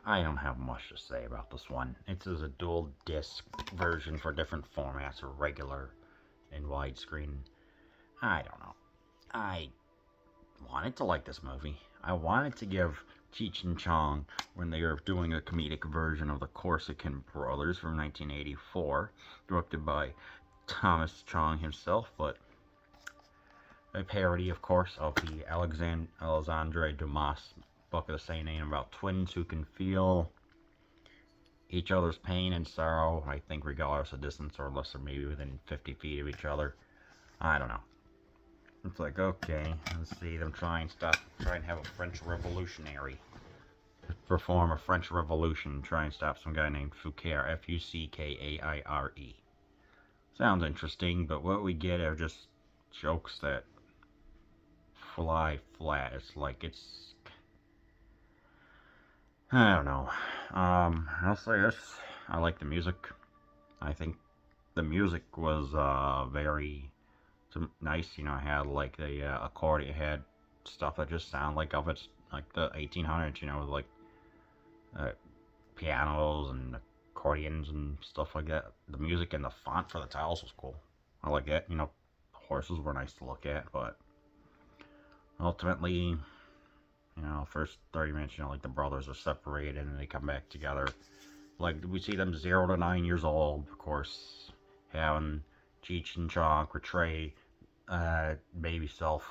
I don't have much to say about this one. It's a dual disc version for different formats, or regular and widescreen. I don't know. I wanted to like this movie. I wanted to give Cheech and Chong, when they were doing a comedic version of the Corsican Brothers from 1984, directed by Thomas Chong himself, but a parody, of course, of the Alexandre Dumas book of the same name about twins who can feel each other's pain and sorrow, I think, regardless of distance, or unless they're maybe within 50 feet of each other. I don't know. It's like, okay, let's see them try and have a French revolutionary perform a French revolution, try and stop some guy named Foucaire, Fuckaire. Sounds interesting, but what we get are just jokes that fly flat. I don't know. I'll say this. I like the music. I think the music was very nice. You know, it had like the accordion, it had stuff that just sounded like of it's like the 1800s. You know, with like pianos and accordions and stuff like that. The music and the font for the titles was cool. I like that. You know, the horses were nice to look at, but ultimately, you know, first 30 minutes, you know, like the brothers are separated and they come back together. Like, we see them 0 to 9 years old, of course, having Cheech and Chong portray baby self,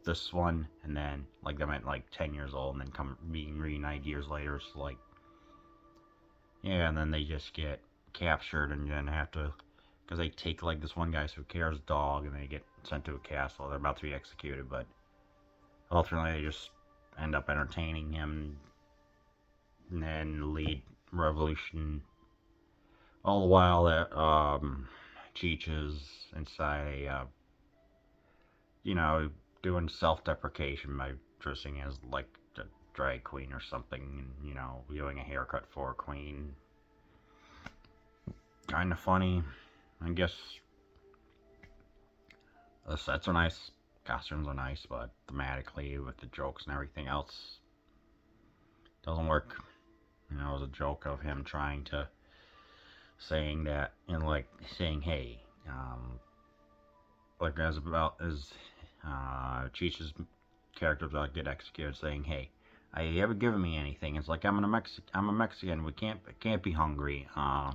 this one, and then, like, them at, like, 10 years old, and then being reunited years later. It's like, yeah, and then they just get captured and then have to, because they take, like, this one guy's who cares dog, and they get sent to a castle. They're about to be executed, but ultimately they just end up entertaining him and then lead revolution. All the while that Cheech is inside a, you know, doing self-deprecation by dressing as like a drag queen or something, and, you know, doing a haircut for a queen. Kind of funny, I guess. The sets are nice, costumes are nice, but thematically with the jokes and everything else doesn't work. You know, it was a joke of him trying to saying that, and like saying, hey, like as Cheech's character was about to get executed, saying, hey, are you ever given me anything? It's like, I'm a Mexican. We can't be hungry. Like,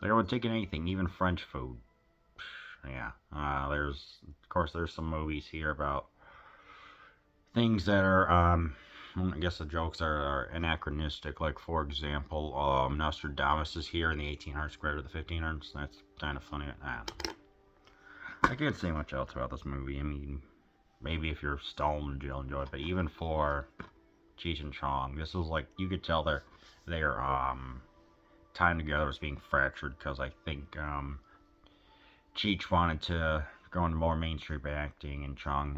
I would take anything, even French food. Yeah. There's some movies here about things that are, I guess the jokes are anachronistic. Like, for example, Nostradamus is here in the 1800s compared to the 1500s. That's kind of funny. I can't say much else about this movie. I mean, maybe if you're stoned, you'll enjoy it. But even for Cheech and Chong, this is like, you could tell their time together was being fractured, because I think Cheech wanted to go into more mainstream acting, and Chong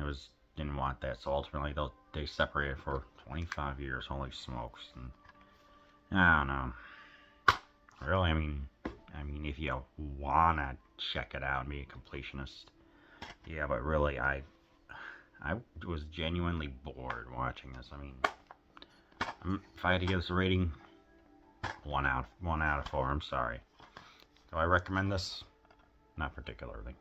didn't want that. So ultimately, they separated for 25 years. Holy smokes! And I don't know. Really, I mean, if you wanna check it out and be a completionist, yeah. But really, I was genuinely bored watching this. I mean, if I had to give this a rating, 1 out of 4. I'm sorry. Do I recommend this? Not particularly.